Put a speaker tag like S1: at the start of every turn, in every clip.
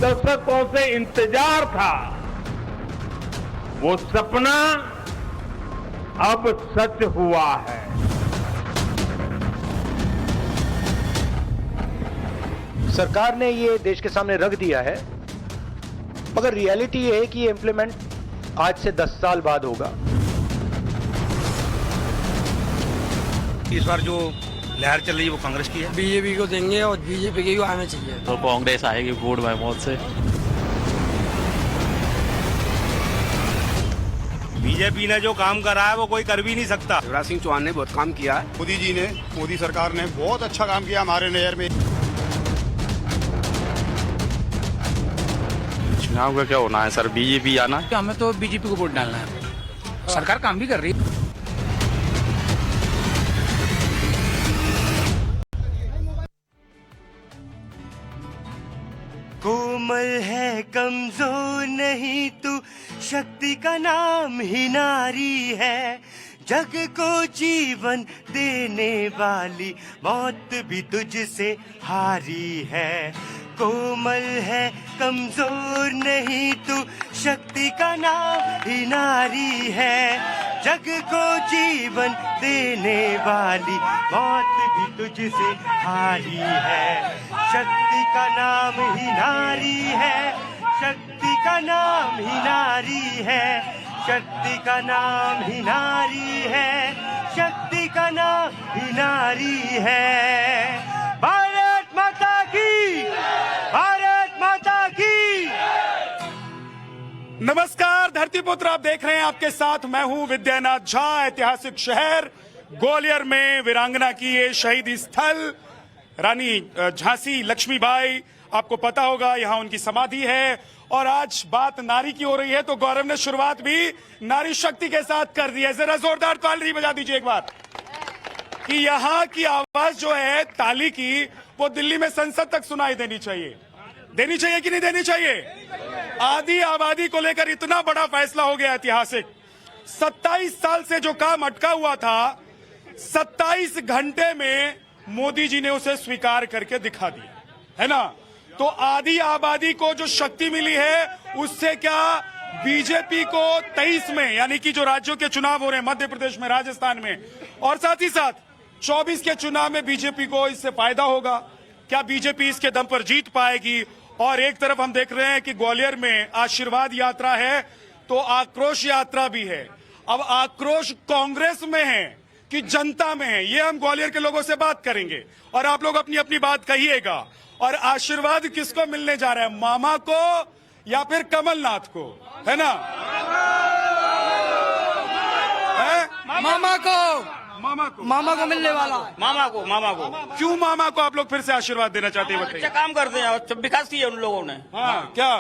S1: दशकों से इंतजार था, वो सपना अब सच हुआ है।
S2: सरकार ने ये देश के सामने रख दिया है, मगर रियलिटी ये है कि ये इंप्लीमेंट आज से 10 साल बाद होगा।
S3: इस बार जो लहर चल रही है वो कांग्रेस की है।
S4: बीजेपी को देंगे और बीजेपी के ही आना चाहिए।
S5: तो कांग्रेस आएगी वोट बाय मौत से।
S3: बीजेपी ने जो काम करा है वो कोई कर भी नहीं सकता।
S4: शिवराज सिंह चौहान ने बहुत काम किया है।
S6: मोदी सरकार ने बहुत अच्छा काम किया हमारे नहर में।
S5: चुनाव का क्या होना है सर, बीजेपी आना है।
S4: हमें तो बीजेपी को वोट डालना है। सरकार काम भी कर रही है।
S7: कोमल है कमजोर नहीं तू, शक्ति का नाम ही नारी है। जग को जीवन देने वाली मौत भी तुझसे हारी है। कोमल है कमजोर नहीं तू, शक्ति का नाम ही नारी है। जग को जीवन देने वाली मौत भी तुझसे हारी है। शक्ति का नाम ही नारी है, शक्ति का नाम ही नारी है, शक्ति का नाम ही नारी है, शक्ति का नाम ही नारी है। भारत माता की, भारत माता की।
S6: नमस्कार धरतीपुत्र, आप देख रहे हैं, आपके साथ मैं हूं विद्यानाथ झा। ऐतिहासिक शहर ग्वालियर में वीरांगना की ये शहीदी स्थल रानी झांसी लक्ष्मीबाई, आपको पता होगा यहाँ उनकी समाधि है। और आज बात नारी की हो रही है तो गौरव ने शुरुआत भी नारी शक्ति के साथ कर दी है। जरा जोरदार ताली बजा दीजिए एक बार, कि यहाँ की आवाज जो है ताली की, वो दिल्ली में संसद तक सुनाई देनी चाहिए। देनी चाहिए कि नहीं देनी चाहिए? आधी आबादी को लेकर इतना बड़ा फैसला हो गया ऐतिहासिक। 27 साल से जो काम अटका हुआ था, 27 घंटे में मोदी जी ने उसे स्वीकार करके दिखा दिया, है ना। तो आधी आबादी को जो शक्ति मिली है, उससे क्या बीजेपी को 23 में, यानी कि जो राज्यों के चुनाव हो रहे हैं मध्य प्रदेश में, राजस्थान में, और साथ ही साथ 24 के चुनाव में बीजेपी को इससे फायदा होगा? क्या बीजेपी इसके दम पर जीत पाएगी? और एक तरफ हम देख रहे हैं कि ग्वालियर में आशीर्वाद यात्रा है तो आक्रोश यात्रा भी है। अब आक्रोश कांग्रेस में है कि जनता में है, ये हम ग्वालियर के लोगों से बात करेंगे और आप लोग अपनी अपनी बात कहिएगा। और आशीर्वाद किसको मिलने जा रहा है, मामा को या फिर कमलनाथ को, है ना? है?
S4: मामा को,
S6: मामा को,
S4: मामा को मिलने वाला है।
S3: मामा को
S6: क्यों मामा को आप लोग फिर से आशीर्वाद देना चाहते हैं, बताइए।
S3: अच्छा काम करते हैं और विकास किया उन लोगों ने।
S6: हाँ, क्या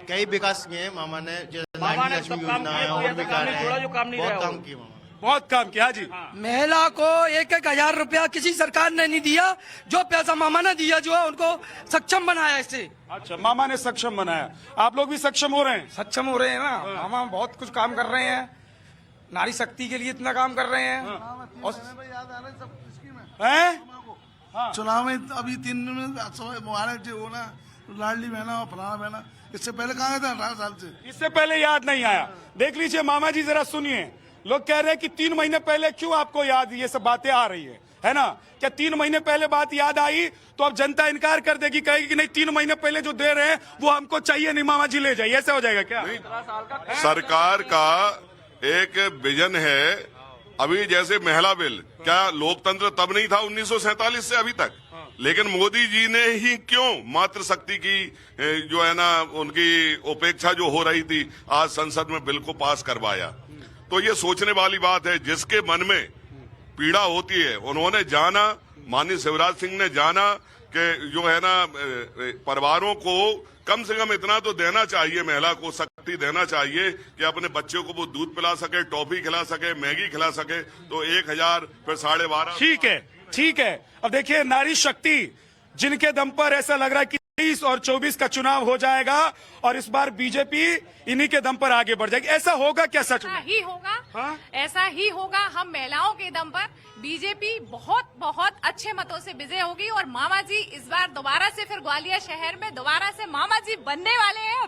S8: कई विकास किए मामा ने,
S3: मामा ने सब काम किया,
S8: और भी कर रहे हैं,
S3: जो काम नहीं
S8: बहुत
S3: रहा
S8: काम किए मामा।
S6: बहुत काम किया जी।
S4: महिला को 1-1 रुपया किसी सरकार ने नहीं दिया। जो पैसा मामा ने दिया, जो है उनको सक्षम बनाया इससे।
S6: अच्छा, मामा ने सक्षम बनाया, आप लोग भी सक्षम हो रहे हैं?
S4: सक्षम हो रहे हैं ना। मामा बहुत कुछ काम कर रहे हैं, नारी शक्ति के लिए इतना काम कर रहे हैं। और
S9: चुनाव में अभी 3 दिन में मुबारक जो ना, लाडली बहना और फलाना बहना, इससे पहले कहाँ था 18 साल से?
S6: इससे पहले याद नहीं आया। देख लीजिए मामा जी, जरा सुनिए, लोग कह रहे हैं कि 3 महीने पहले क्यों आपको याद ये सब बातें आ रही है ना? क्या 3 महीने पहले बात याद आई तो अब जनता इनकार कर देगी, कहेगी कि नहीं 3 महीने पहले जो दे रहे हैं वो हमको चाहिए नहीं, मामा जी ले जाइए, ऐसा हो जाएगा क्या?
S10: सरकार का एक विजन है। अभी जैसे महिला बिल, क्या लोकतंत्र तब नहीं था 1947 से अभी तक? लेकिन मोदी जी ने ही क्यों मातृशक्ति की जो है ना, उनकी उपेक्षा जो हो रही थी, आज संसद में बिल को पास करवाया। तो ये सोचने वाली बात है, जिसके मन में पीड़ा होती है उन्होंने जाना, माननीय शिवराज सिंह ने जाना कि जो है ना, परिवारों को कम से कम इतना तो देना चाहिए, महिला को शक्ति देना चाहिए कि अपने बच्चों को वो दूध पिला सके, टॉफी खिला सके, मैगी खिला सके। तो 1000 फिर 12.5।
S6: ठीक है, ठीक है। अब देखिए, नारी शक्ति जिनके दम पर ऐसा लग रहा है कि 23 और 24 का चुनाव हो जाएगा और इस बार बीजेपी इन्हीं के दम पर आगे बढ़ जाएगी। ऐसा होगा क्या सच में?
S11: ऐसा ही होगा।
S6: हाँ?
S11: ऐसा ही होगा। हम महिलाओं के दम पर बीजेपी बहुत बहुत अच्छे मतों से विजय होगी और मामा जी इस बार दोबारा से फिर ग्वालियर शहर में दोबारा से मामा जी बनने वाले हैं और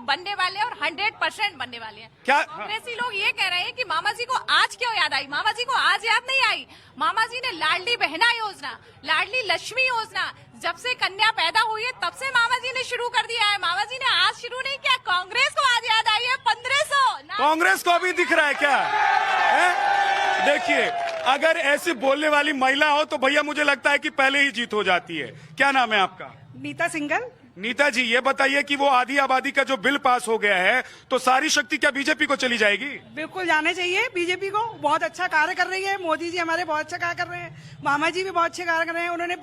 S11: 100% बनने वाले हैं।
S6: क्या
S11: कांग्रेसी लोग ये कह रहे हैं कि मामा जी को आज क्यों याद आई? मामा जी को आज याद नहीं आई। मामा जी ने लाडली बहना योजना, लाडली लक्ष्मी योजना जब से कन्या पैदा हुई है तब से मामा जी ने शुरू कर दिया है। मामा जी ने आज शुरू नहीं किया। कांग्रेस को आज याद आई है 1500।
S6: कांग्रेस को अभी दिख रहा है क्या? देखिए, अगर ऐसे बोलने वाली महिला हो तो भैया मुझे लगता है कि पहले ही जीत हो जाती है। क्या नाम है आपका?
S4: नीता सिंगल।
S6: नीता जी, ये बताइए कि वो आधी आबादी का जो बिल पास हो गया है तो सारी शक्ति क्या बीजेपी को चली जाएगी?
S4: बिल्कुल जाने चाहिए। बीजेपी को बहुत अच्छा कार्य कर रही है। मोदी जी हमारे बहुत अच्छा कार्य कर रहे हैं। मामा जी भी बहुत अच्छे कार्य कर रहे हैं। उन्होंने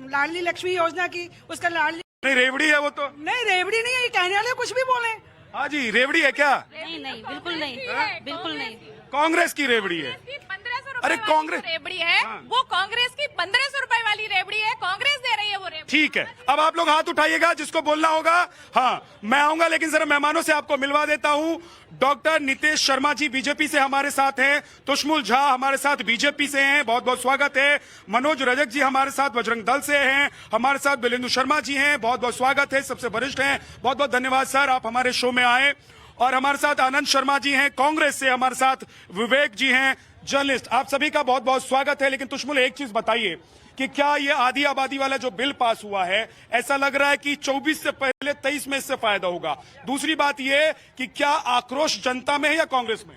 S4: लाडली लक्ष्मी योजना की, उसका लाडली
S6: नहीं रेवड़ी है वो तो।
S4: नहीं रेवड़ी नहीं है, ये कहने वाले कुछ भी बोले।
S6: हाँ जी, रेवड़ी है क्या?
S11: नहीं बिल्कुल नहीं, बिल्कुल नहीं।
S6: कांग्रेस की रेवड़ी है।
S11: 1500
S6: अरे कांग्रेस
S11: रेवड़ी है। वो कांग्रेस की 1500 रुपए वाली रेवड़ी है। कांग्रेस दे रही है वो रेवड़ी।
S6: ठीक है, अब आप लोग हाथ उठाइएगा जिसको बोलना होगा। हाँ, मैं आऊंगा, लेकिन जरा मेहमानों से आपको मिलवा देता हूं। डॉक्टर नितेश शर्मा जी बीजेपी से हमारे साथ हैं। तुष्मुल झा हमारे साथ बीजेपी से हैं, बहुत बहुत स्वागत है। मनोज रजक जी हमारे साथ बजरंग दल से हैं। हमारे साथ बिलेंदु शर्मा जी हैं, बहुत बहुत स्वागत है, सबसे वरिष्ठ हैं। बहुत बहुत धन्यवाद सर, आप हमारे शो में आए। और हमारे साथ आनंद शर्मा जी हैं कांग्रेस से, हमारे साथ विवेक जी हैं जर्नलिस्ट। आप सभी का बहुत बहुत स्वागत है। लेकिन तुष्मुल, एक चीज बताइए कि क्या ये आधी आबादी वाला जो बिल पास हुआ है, ऐसा लग रहा है कि 24 से पहले 23 में इससे फायदा होगा? दूसरी बात ये कि क्या आक्रोश जनता में है या कांग्रेस में?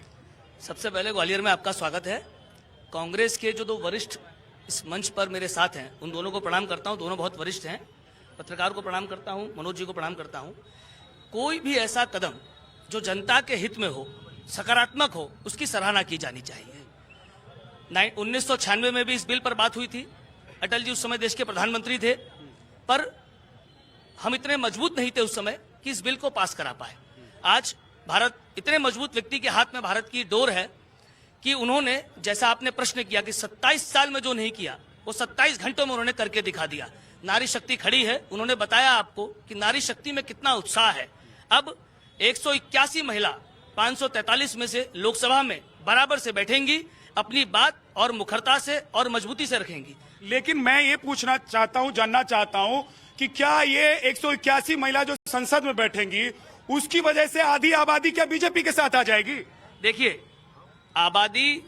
S12: सबसे पहले ग्वालियर में आपका स्वागत है। कांग्रेस के जो दो वरिष्ठ इस मंच पर मेरे साथ हैं, उन दोनों को प्रणाम करता हूं। दोनों बहुत वरिष्ठ हैं। पत्रकार को प्रणाम करता हूं, मनोज जी को प्रणाम करता हूं। कोई भी ऐसा कदम जो जनता के हित में हो, सकारात्मक हो, उसकी सराहना की जानी चाहिए। 1996 में भी इस बिल पर बात हुई थी। अटल जी उस समय देश के प्रधानमंत्री थे, पर हम इतने मजबूत नहीं थे उस समय कि इस बिल को पास करा पाए। आज भारत इतने मजबूत व्यक्ति के हाथ में भारत की डोर है कि उन्होंने, जैसा आपने प्रश्न किया कि 27 साल में जो नहीं किया वो 27 घंटों में उन्होंने करके दिखा दिया। नारी शक्ति खड़ी है। उन्होंने बताया आपको कि नारी शक्ति में कितना उत्साह है। अब 181 महिला 543 में से लोकसभा में बराबर से बैठेंगी, अपनी बात और मुखरता से और मजबूती से रखेंगी।
S6: लेकिन मैं ये पूछना चाहता हूं, जानना चाहता हूं कि क्या ये 181 महिला जो संसद में बैठेंगी उसकी वजह से आधी आबादी क्या बीजेपी के साथ आ जाएगी?
S12: देखिए, आबादी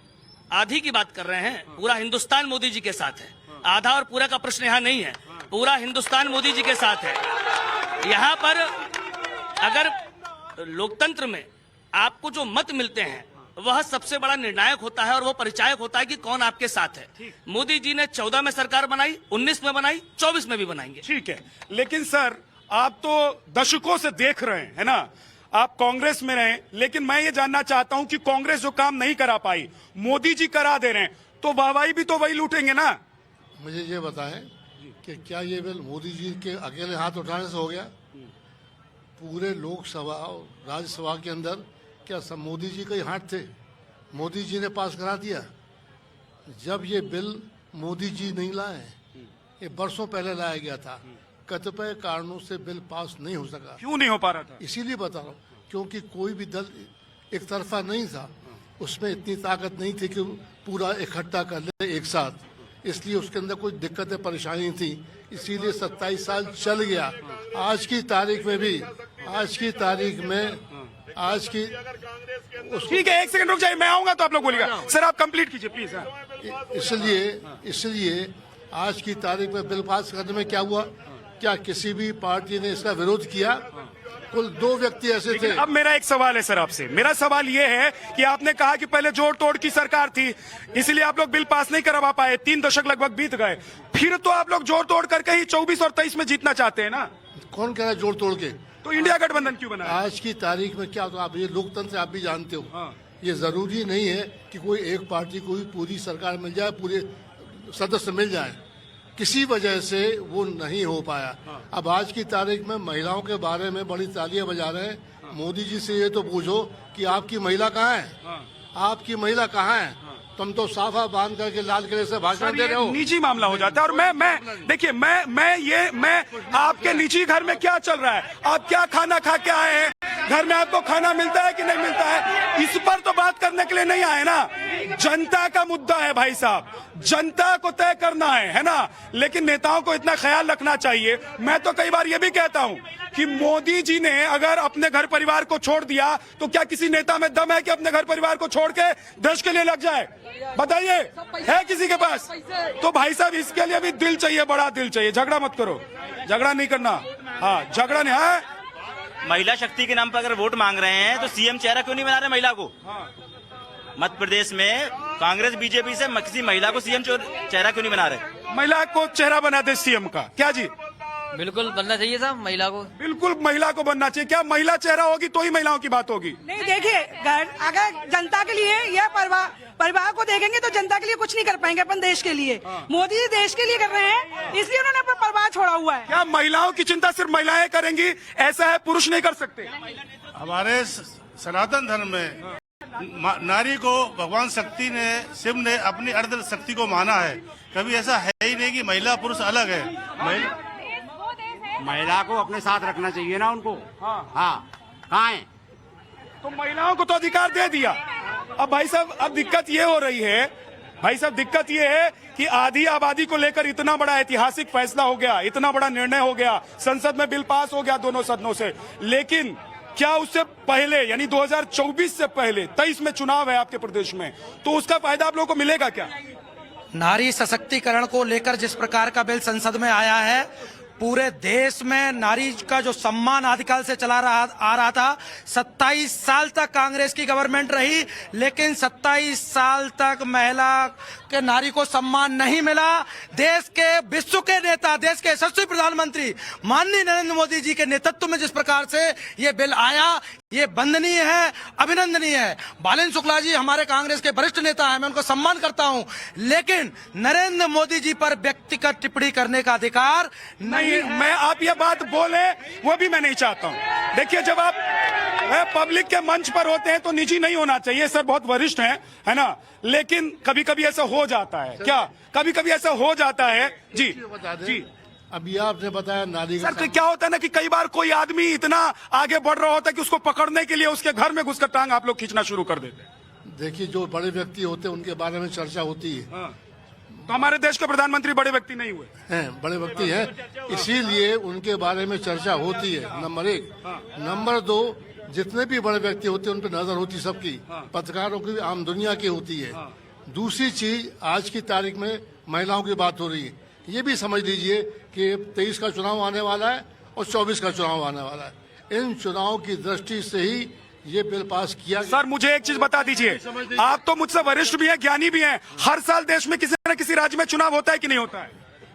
S12: आधी की बात कर रहे हैं, पूरा हिंदुस्तान मोदी जी के साथ है। आधा और पूरा का प्रश्न यहाँ नहीं है, पूरा हिंदुस्तान मोदी जी के साथ है। यहाँ पर अगर लोकतंत्र में आपको जो मत मिलते हैं वह सबसे बड़ा निर्णायक होता है और वो परिचायक होता है कि कौन आपके साथ है। मोदी जी ने 14 में सरकार बनाई, 19 में बनाई, 24 में भी बनाएंगे।
S6: ठीक है, लेकिन सर आप तो दशकों से देख रहे हैं, है ना, आप कांग्रेस में रहे, लेकिन मैं ये जानना चाहता हूं कि कांग्रेस जो काम नहीं करा पाई मोदी जी करा दे रहे हैं, तो वाहवाही भी तो वही लूटेंगे ना?
S9: मुझे ये बताएं कि क्या ये बिल मोदी जी के अकेले हाथ उठाने से हो गया? पूरे लोकसभा और राज्यसभा के अंदर क्या सब मोदी जी के हाथ थे? मोदी जी ने पास करा दिया। जब ये बिल मोदी जी नहीं लाए, ये बरसों पहले लाया गया था, कतिपय कारणों से बिल पास नहीं हो सका।
S6: क्यों नहीं हो पा रहा था?
S9: इसीलिए बता रहा हूँ, क्योंकि कोई भी दल एक तरफा नहीं था, उसमें इतनी ताकत नहीं थी कि पूरा इकट्ठा कर ले एक साथ, इसलिए उसके अंदर कुछ दिक्कतें परेशानी थी, इसीलिए 27 साल चल गया। आज की तारीख में भी, आज की तारीख में, आज की
S6: ठीक है, एक सेकंड रुक जाइए, मैं आऊंगा तो आप लोग बोलिएगा। सर आप कंप्लीट कीजिए प्लीज।
S9: इसलिए आज की तारीख में बिल पास करने में क्या हुआ? क्या किसी भी पार्टी ने इसका विरोध किया? कुल 2 व्यक्ति ऐसे थे।
S6: अब मेरा एक सवाल है सर आपसे, मेरा सवाल ये है कि आपने कहा कि पहले जोड़ तोड़ की सरकार थी, इसलिए आप लोग बिल पास नहीं करवा पाए, 3 दशक लगभग बीत गए, फिर तो आप लोग जोड़ तोड़ करके ही 24 और 23 में जीतना चाहते हैं ना?
S9: कौन कह रहा है जोड़ तोड़ के?
S6: तो इंडिया गठबंधन क्यों बना?
S9: आज की तारीख में क्या, तो आप ये लोकतंत्र आप भी जानते हो, ये जरूरी नहीं है कि कोई एक पार्टी को ही पूरी सरकार मिल जाए, पूरे सदस्य मिल जाए, किसी वजह से वो नहीं हो पाया। अब आज की तारीख में महिलाओं के बारे में बड़ी तालियां बजा रहे हैं। मोदी जी से ये तो पूछो कि आपकी महिला कहाँ है? आपकी महिला कहाँ है? तुम तो साफा बांध करके लाल किले से भाषण
S6: सर,
S9: दे
S6: ये
S9: रहे हो।
S6: निजी मामला हो जाता है। और मैं देखिए मैं आपके निजी घर में क्या चल रहा है, आप क्या खाना खा के आए हैं, घर में आपको खाना मिलता है कि नहीं मिलता है, इस पर तो बात करने के लिए नहीं आए ना। जनता का मुद्दा है भाई साहब, जनता को तय करना है ना। लेकिन नेताओं को इतना ख्याल रखना चाहिए। मैं तो कई बार ये भी कहता हूं कि मोदी जी ने अगर अपने घर परिवार को छोड़ दिया तो क्या किसी नेता में दम है कि अपने घर परिवार को छोड़ के देश के लिए लग जाए? बताइए, है किसी के पास? तो भाई साहब इसके लिए भी दिल चाहिए, बड़ा दिल चाहिए। झगड़ा मत करो, झगड़ा नहीं करना। हाँ, झगड़ा नहीं है।
S8: महिला शक्ति के नाम पर अगर वोट मांग रहे हैं तो सीएम चेहरा क्यों नहीं बना रहे महिला को? मध्य प्रदेश में कांग्रेस बीजेपी से किसी महिला को सीएम चेहरा क्यों नहीं बना रहे?
S6: महिला को चेहरा बना दे सीएम का, क्या जी?
S12: बिल्कुल बनना चाहिए साहब महिला को।
S6: बिल्कुल महिला को बनना चाहिए। क्या महिला चेहरा होगी तो ही महिलाओं की बात होगी?
S4: नहीं, देखिए अगर जनता के लिए यह परिवार को देखेंगे तो जनता के लिए कुछ नहीं कर पाएंगे अपन देश के लिए। मोदी जी देश के लिए कर रहे हैं, इसलिए उन्होंने अपना परिवार छोड़ा हुआ है।
S6: क्या महिलाओं की चिंता सिर्फ महिलाएं करेंगी? ऐसा है, पुरुष नहीं कर सकते?
S9: हमारे सनातन धर्म में नारी को भगवान शक्ति ने, शिव ने अपनी अर्ध शक्ति को माना है। कभी ऐसा है ही नहीं कि महिला पुरुष अलग है।
S1: महिला को अपने साथ रखना चाहिए ना उनको। हाँ, कहाँ है?
S6: तो महिलाओं को तो अधिकार दे दिया। अब भाई साहब, अब दिक्कत ये हो रही है, भाई साहब दिक्कत ये है कि आधी आबादी को लेकर इतना बड़ा ऐतिहासिक फैसला हो गया, इतना बड़ा निर्णय हो गया, संसद में बिल पास हो गया दोनों सदनों से। लेकिन क्या उससे पहले यानी 2024 से पहले 23 में चुनाव है आपके प्रदेश में, तो उसका फायदा आप लोगों को मिलेगा क्या?
S4: नारी सशक्तिकरण को लेकर जिस प्रकार का बिल संसद में आया है, पूरे देश में नारी का जो सम्मान आदिकाल से चला आ रहा था। 27 साल तक कांग्रेस की गवर्नमेंट रही, लेकिन 27 साल तक महिला के नारी को सम्मान नहीं मिला। देश के विश्व के नेता, देश के यशस्वी प्रधानमंत्री माननीय नरेंद्र मोदी जी के नेतृत्व में जिस प्रकार से ये बिल आया, ये वंदनीय है, अभिनंदनीय है। बालेन्द्र शुक्ला जी हमारे कांग्रेस के वरिष्ठ नेता हैं, मैं उनको सम्मान करता हूं, लेकिन नरेंद्र मोदी जी पर व्यक्तिगत टिप्पणी करने का अधिकार
S6: नहीं। मैं आप ये बात बोले वो भी मैं नहीं चाहता हूं। देखिए, जब आप पब्लिक के मंच पर होते हैं तो निजी नहीं होना चाहिए। सर बहुत वरिष्ठ हैं, है ना, लेकिन कभी कभी ऐसा हो जाता है। क्या कभी कभी ऐसा हो जाता है? जी जी,
S9: अभी आपने बताया नारी का।
S6: सर क्या होता है ना कि कई बार कोई आदमी इतना आगे बढ़ रहा होता है कि उसको पकड़ने के लिए उसके घर में घुसकर टांग आप लोग खींचना शुरू कर देते हैं।
S9: देखिए, जो बड़े व्यक्ति होते हैं उनके बारे में चर्चा होती है।
S6: तो हमारे देश के प्रधानमंत्री बड़े व्यक्ति नहीं हुए
S9: हैं, बड़े व्यक्ति हैं, इसीलिए उनके बारे में चर्चा होती है। नंबर 1। नंबर 2, जितने भी बड़े व्यक्ति होते हैं उन पर नजर होती सबकी, पत्रकारों की, आम दुनिया की होती है। दूसरी चीज, आज की तारीख में महिलाओं की बात हो रही है। ये भी समझ लीजिए कि 23 का चुनाव आने वाला है और 24 का चुनाव आने वाला है। इन चुनाव की दृष्टि से ही ये बिल पास किया।
S6: सर मुझे एक चीज बता दीजिए, आप तो मुझसे वरिष्ठ भी हैं, ज्ञानी भी हैं, हर साल देश में किसी न किसी राज्य में चुनाव होता है कि नहीं होता है?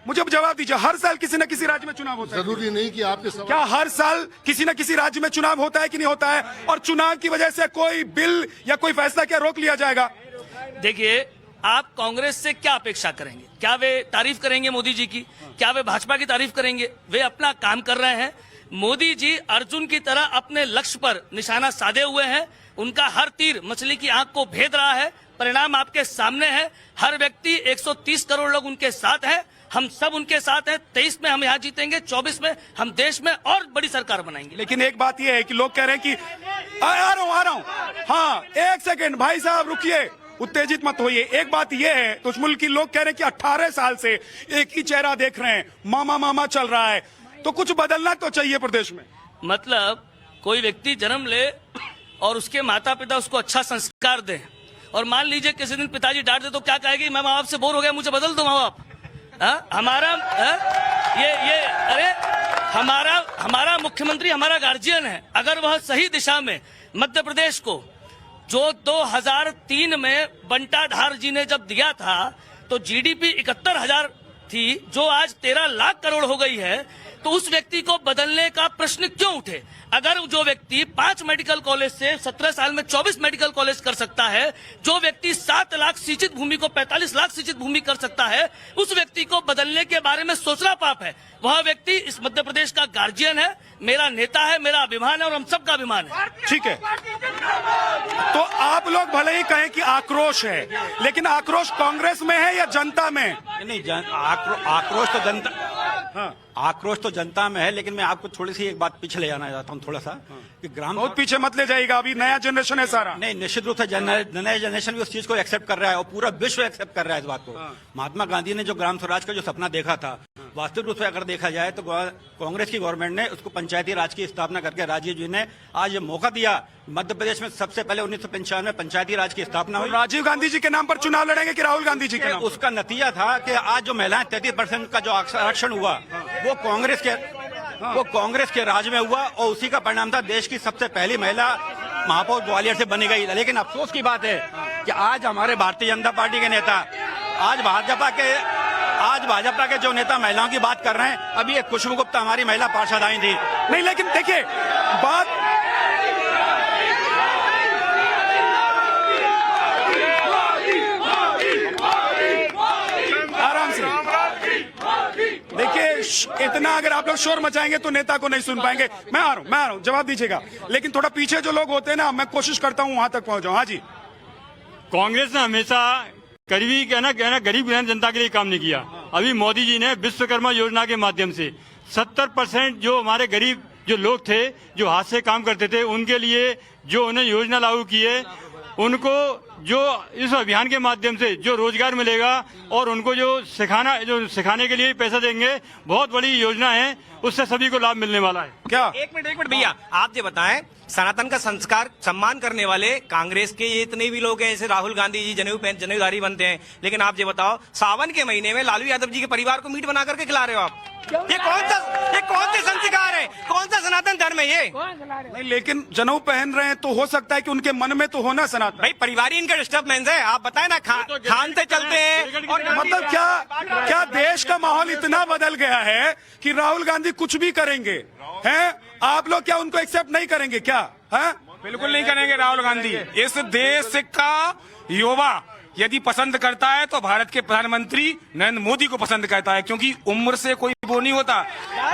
S6: मुझे जवाब दीजिए, हर साल किसी न किसी राज्य में चुनाव होता है?
S9: जरूरी नहीं कि आपके
S6: क्या हर साल किसी न किसी राज्य में चुनाव होता है कि नहीं होता है? और चुनाव की वजह से कोई बिल या कोई फैसला क्या रोक लिया जाएगा?
S12: देखिए, आप कांग्रेस से क्या अपेक्षा करेंगे? क्या वे तारीफ करेंगे मोदी जी की? क्या वे भाजपा की तारीफ करेंगे? वे अपना काम कर रहे हैं। मोदी जी अर्जुन की तरह अपने लक्ष्य पर निशाना साधे हुए हैं। उनका हर तीर मछली की आंख को भेद रहा है। परिणाम आपके सामने है। हर व्यक्ति 130 करोड़ लोग उनके साथ हैं। हम सब उनके साथ हैं। 23 में हम यहाँ जीतेंगे, 24 में हम देश में और बड़ी सरकार बनाएंगे।
S6: लेकिन एक बात यह है कि लोग कह रहे हैं कि आ रहा हूँ। हाँ, एक सेकेंड भाई साहब रुकिए, उत्तेजित मत होइए। एक बात यह है, तो उस मुल्क के लोग कह रहे हैं कि 18 साल से एक ही चेहरा देख रहे हैं, मामा मामा चल रहा है, तो कुछ बदलना तो चाहिए प्रदेश में।
S12: मतलब कोई व्यक्ति जन्म ले और उसके माता पिता उसको अच्छा संस्कार दें, और मान लीजिए किसी दिन पिताजी डांट दे तो क्या कहेगी? मैं माँ बाप से बोर हो गया, मुझे बदल दो माँ बाप। हमारा अरे हमारा मुख्यमंत्री हमारा गार्जियन है। अगर वह सही दिशा में मध्य प्रदेश को, जो 2003 में बंटाधार जी ने जब दिया था तो जीडीपी 71,000 थी, जो आज 13 लाख करोड़ हो गई है, तो उस व्यक्ति को बदलने का प्रश्न क्यों उठे? अगर जो व्यक्ति 5 मेडिकल कॉलेज से 17 साल में 24 मेडिकल कॉलेज कर सकता है, जो व्यक्ति 7 लाख सिंचित भूमि को 45 लाख सिंचित भूमि कर सकता है, उस व्यक्ति को बदलने के बारे में सोचना पाप है। वह व्यक्ति इस मध्य प्रदेश का गार्जियन है, मेरा नेता है, मेरा अभिमान है और हम सबका अभिमान है।
S6: ठीक है, तो आप लोग भले ही कहें कि आक्रोश है, लेकिन आक्रोश कांग्रेस में है या जनता में?
S1: नहीं, आक्रोश तो जनता, हाँ, आक्रोश तो जनता में है, लेकिन मैं आपको थोड़ी सी एक बात पीछे ले जाना चाहता हूँ थोड़ा सा, कि ग्राम
S6: बहुत पीछे मत ले जाइएगा, अभी नया जनरेशन है सारा।
S1: नहीं, निश्चित रूप से नया जनरेशन भी उस चीज को एक्सेप्ट कर रहा है और पूरा विश्व एक्सेप्ट कर रहा है इस बात को। महात्मा गांधी ने जो ग्राम स्वराज का जो सपना देखा था, वास्तविक रूप से अगर देखा जाए तो कांग्रेस की गवर्नमेंट ने उसको पंचायती राज की स्थापना करके राजीव जी ने आज ये मौका दिया। मध्य प्रदेश में सबसे पहले 1995 में पंचायती राज की स्थापना हुई।
S6: राजीव गांधी जी के नाम पर चुनाव लड़ेंगे कि राहुल गांधी जी के नाम?
S1: उसका नतीजा था कि आज जो महिलाएं 33% का जो आरक्षण हुआ वो कांग्रेस के राज में हुआ और उसी का परिणाम था देश की सबसे पहली महिला महापौर ग्वालियर से बनी गई। लेकिन अफसोस की बात है कि आज हमारे भारतीय जनता पार्टी के नेता, आज भाजपा के जो नेता महिलाओं की बात कर रहे हैं, अभी एक खुशबू गुप्ता हमारी महिला पार्षद आई थी।
S6: नहीं, लेकिन देखिए बात, आराम से देखिए, इतना अगर आप लोग शोर मचाएंगे तो नेता को नहीं सुन पाएंगे। मैं आ रहा हूँ, जवाब दीजिएगा, लेकिन थोड़ा पीछे जो लोग होते हैं ना, मैं कोशिश करता हूँ वहां तक पहुंच जाऊँ। हाँ जी,
S13: कांग्रेस ने हमेशा गरीबी गरीब जनता के लिए काम नहीं किया। अभी मोदी जी ने विश्वकर्मा योजना के माध्यम से 70% जो हमारे गरीब जो लोग थे, जो हाथ से काम करते थे, उनके लिए जो उन्हें योजना लागू की है, उनको जो इस अभियान के माध्यम से जो रोजगार मिलेगा और उनको जो सिखाने के लिए पैसा देंगे, बहुत बड़ी योजना है, उससे सभी को लाभ मिलने वाला है।
S6: क्या?
S7: एक मिनट भैया, आप ये बताएं, सनातन का संस्कार सम्मान करने वाले कांग्रेस के ये इतने भी लोग हैं, जैसे राहुल गांधी जी जनेऊधारी बनते हैं, लेकिन आप ये बताओ, सावन के महीने में लालू यादव जी के परिवार को मीट बना करके खिला रहे हो आप? ये कौन से संस्कार है? कौन सा सनातन धर्म है ये?
S6: नहीं, लेकिन जनेऊ पहन रहे हैं तो हो सकता है कि उनके मन में तो होना सनातन।
S7: भाई, परिवार इनका डिस्टर्बेंस है, आप बताएं ना, खान से चलते हैं। और
S6: मतलब क्या देश का माहौल इतना बदल गया है कि राहुल गांधी कुछ भी करेंगे? हैं? आप लोग क्या उनको एक्सेप्ट नहीं करेंगे क्या? हैं?
S14: बिल्कुल नहीं करेंगे राहुल गांधी। इस देश का युवा यदि पसंद करता है तो भारत के प्रधानमंत्री नरेंद्र मोदी को पसंद करता है, क्योंकि उम्र से कोई वो नहीं होता।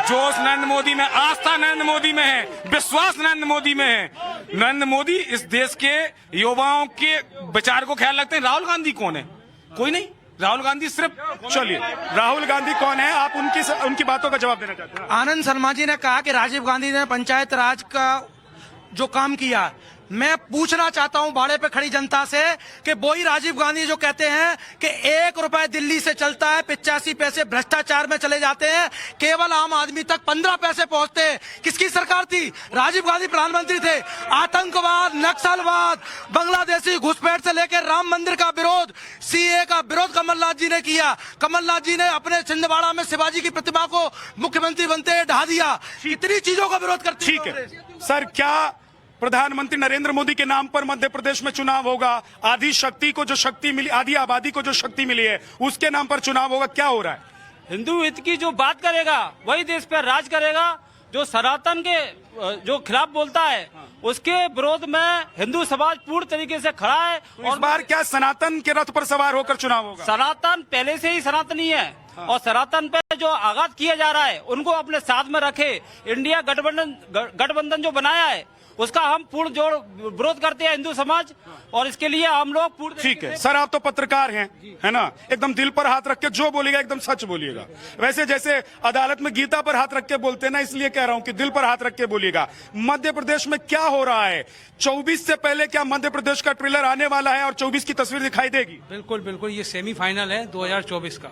S14: जोश नरेंद्र मोदी में, आस्था नरेंद्र मोदी में है, विश्वास नरेंद्र मोदी में है। नरेंद्र मोदी इस देश के युवाओं के विचार को ख्याल रखते हैं। राहुल गांधी कौन है? कोई नहीं। राहुल गांधी सिर्फ, चलिए, राहुल गांधी कौन है? आप उनकी बातों का जवाब देना चाहते हैं?
S4: आनंद शर्मा जी ने कहा कि राजीव गांधी ने पंचायत राज का जो काम किया, मैं पूछना चाहता हूं भाड़े पे खड़ी जनता से कि वही राजीव गांधी जो कहते हैं कि 1 रुपए दिल्ली से चलता है, 85 पैसे भ्रष्टाचार में चले जाते हैं, केवल आम आदमी तक 15 पैसे पहुंचते हैं। किसकी सरकार थी? राजीव गांधी प्रधानमंत्री थे। आतंकवाद, नक्सलवाद, बांग्लादेशी घुसपैठ से लेकर राम मंदिर का विरोध, सीए का विरोध कमलनाथ जी ने किया। कमलनाथ जी ने अपने छिंदवाड़ा में शिवाजी की प्रतिमा को मुख्यमंत्री बनते ढा दिया। इतनी चीजों का विरोध करते।
S6: ठीक है सर, क्या प्रधानमंत्री नरेंद्र मोदी के नाम पर मध्य प्रदेश में चुनाव होगा? आधी शक्ति को जो शक्ति मिली, आधी आबादी को जो शक्ति मिली है, उसके नाम पर चुनाव होगा। क्या हो रहा है?
S14: हिंदू हित की जो बात करेगा वही देश पर राज करेगा। जो सनातन के जो खिलाफ बोलता है उसके विरोध में हिंदू समाज पूर्ण तरीके से खड़ा है।
S6: और इस बार क्या सनातन के रथ पर सवार होकर चुनाव होगा?
S14: सनातन पहले से ही सनातनी है और सनातन पे जो आघात किया जा रहा है उनको अपने साथ में रखे। इंडिया गठबंधन जो बनाया है उसका हम पूर्ण जोड़ विरोध करते हैं हिंदू समाज, और इसके लिए हम लोग पूर्ण।
S6: ठीक है सर, आप तो पत्रकार हैं, है ना? एकदम दिल पर हाथ रख के जो बोलिएगा एकदम सच बोलिएगा। वैसे जैसे अदालत में गीता पर हाथ रख के बोलते हैं ना, इसलिए कह रहा हूं कि दिल पर हाथ रख के बोलिएगा। मध्य प्रदेश में क्या हो रहा है? 24 से पहले क्या मध्य प्रदेश का ट्रेलर आने वाला है और 24 की तस्वीर दिखाई देगी?
S15: बिल्कुल बिल्कुल, ये सेमीफाइनल है 2024 का।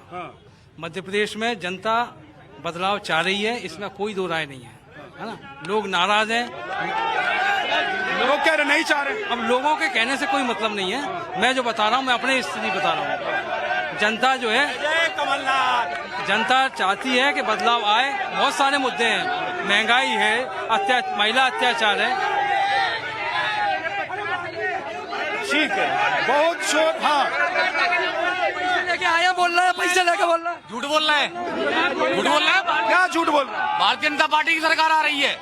S15: मध्य प्रदेश में जनता बदलाव चाह रही है, इसमें कोई दो राय नहीं है ना? लोग नाराज हैं,
S6: लोग कह रहे नहीं चाह रहे।
S15: अब लोगों के कहने से कोई मतलब नहीं है, मैं जो बता रहा हूँ, मैं अपनी स्थिति बता रहा हूँ। जनता जो है, जनता चाहती है कि बदलाव आए। बहुत सारे मुद्दे हैं, महंगाई है, महिला अत्याचार है।
S6: ठीक है, बहुत शोर। हाँ,
S4: लेके आया बोल रहा है, पैसे लेके बोल रहा है,
S14: झूठ बोल रहा है। झूठ बोल रहा है।
S6: क्या झूठ बोल रहा है?
S14: भारतीय जनता पार्टी की सरकार आ रही है।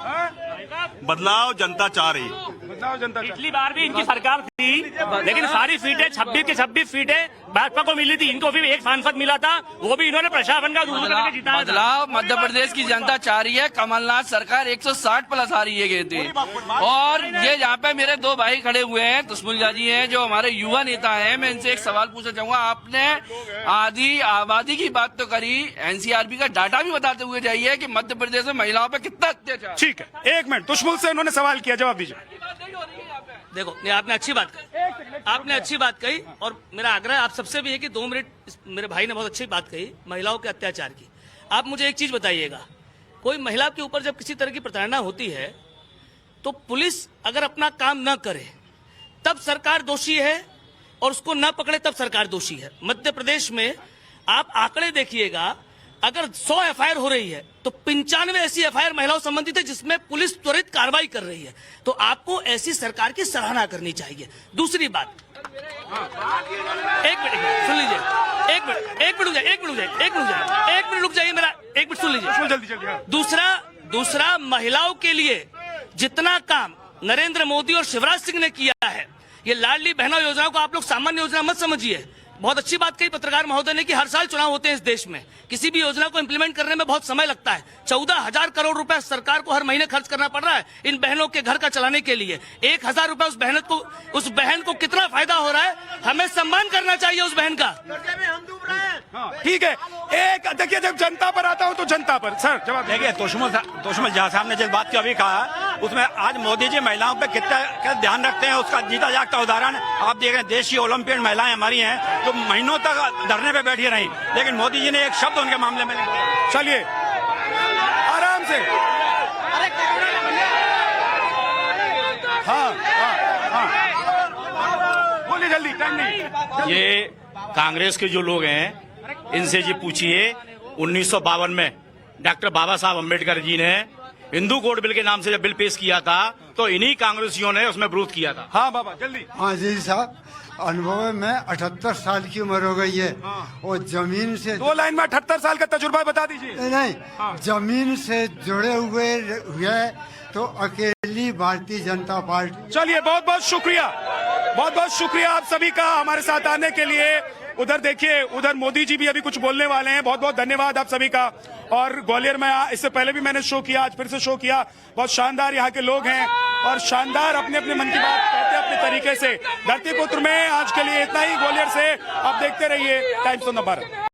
S10: बदलाव जनता चाह रही है।
S6: बदलाव जनता।
S14: पिछली बार भी इनकी सरकार थी, लेकिन सारी सीटें 26 की 26 सीटें
S12: भाजपा को मिली थी, इनको भी एक सांसद मिला था, वो भी इन्होंने प्रशासन का करके जिताया था।
S15: बदलाव मध्य प्रदेश की जनता चाह रही है। कमलनाथ सरकार 160 प्लस आ रही है कहते। और ये यहाँ पे मेरे दो भाई खड़े हुए हैं, तुष्मुल जी हैं, जो हमारे युवा नेता हैं। मैं इनसे एक सवाल पूछना चाहूंगा। आपने आधी आबादी की बात तो करी, एनसीआरबी का डाटा भी बताते हुए जाइए कि मध्य प्रदेश में महिलाओं पे कितना अत्याचार।
S6: ठीक है, 1 मिनट, तुष्मुल से उन्होंने सवाल किया, जवाब दीजिए।
S12: देखो, नहीं, आपने अच्छी बात कही, आपने अच्छी बात कही, और मेरा आग्रह आप सबसे भी है कि 2 मिनट, मेरे भाई ने बहुत अच्छी बात कही महिलाओं के अत्याचार की। आप मुझे एक चीज बताइएगा, कोई महिला के ऊपर जब किसी तरह की प्रताड़ना होती है तो पुलिस अगर अपना काम न करे तब सरकार दोषी है, और उसको न पकड़े तब सरकार दोषी है। मध्य प्रदेश में आप आंकड़े देखिएगा, अगर 100 एफआईआर हो रही है तो 95 ऐसी एफआईआर महिलाओं संबंधित है जिसमें पुलिस त्वरित कार्रवाई कर रही है। तो आपको ऐसी सरकार की सराहना करनी चाहिए। दूसरी बात, एक मिनट सुन लीजिए, एक मिनट रुक जाइए, मेरा एक मिनट सुन लीजिए, जल्दी। दूसरा महिलाओं के लिए जितना काम नरेंद्र मोदी और शिवराज सिंह ने किया है, ये लाडली बहना योजना को आप लोग सामान्य योजना मत समझिए। बहुत अच्छी बात कही पत्रकार महोदय ने कि हर साल चुनाव होते हैं इस देश में, किसी भी योजना को इंप्लीमेंट करने में बहुत समय लगता है। 14,000 करोड़ रुपए सरकार को हर महीने खर्च करना पड़ रहा है इन बहनों के घर का चलाने के लिए। 1,000 रुपए उस बहन को कितना फायदा हो रहा है, हमें सम्मान करना चाहिए उस बहन का।
S6: ठीक है, एक देखिए, जब जनता पर आता हूं तो जनता पर सर जवाब
S1: देखिए। तुष्मुल जहाँ साहब ने जिस बात की अभी कहा, उसमें आज मोदी जी महिलाओं पे कितना ध्यान रखते हैं, उसका जीता जागता उदाहरण आप देख रहे हैं। देश की ओलंपियन महिलाएं हमारी हैं जो महीनों तक धरने पे बैठी रही, लेकिन मोदी जी ने एक शब्द उनके मामले में नहीं बोला।
S6: चलिए आराम से, हाँ, बोलिए जल्दी, टाइम नहीं।
S8: ये कांग्रेस के जो लोग हैं इनसे जी पूछिए, 1952 में डॉक्टर बाबा साहब अम्बेडकर जी ने हिंदू कोड बिल के नाम से जब बिल पेश किया था तो इन्हीं कांग्रेसियों ने उसमें विरोध किया था।
S6: हाँ बाबा जल्दी।
S16: हाँ जी साहब, अनुभव में 78 साल की उम्र हो गई है और जमीन से
S6: 2 लाइन में 78 साल का तजुर्बा बता दीजिए।
S16: नहीं, जमीन से जुड़े हुए तो अकेली भारतीय जनता पार्टी।
S6: चलिए, बहुत बहुत शुक्रिया, बहुत बहुत शुक्रिया आप सभी का हमारे साथ आने के लिए। उधर देखिए, उधर मोदी जी भी अभी कुछ बोलने वाले हैं। बहुत बहुत धन्यवाद आप सभी का। और ग्वालियर में इससे पहले भी मैंने शो किया, आज फिर से शो किया। बहुत शानदार यहाँ के लोग हैं और शानदार अपने अपने मन की बात कहते हैं अपने तरीके से। धरती पुत्र में आज के लिए इतना ही। ग्वालियर से आप देखते रहिए टाइम्स ऑफ द भारत।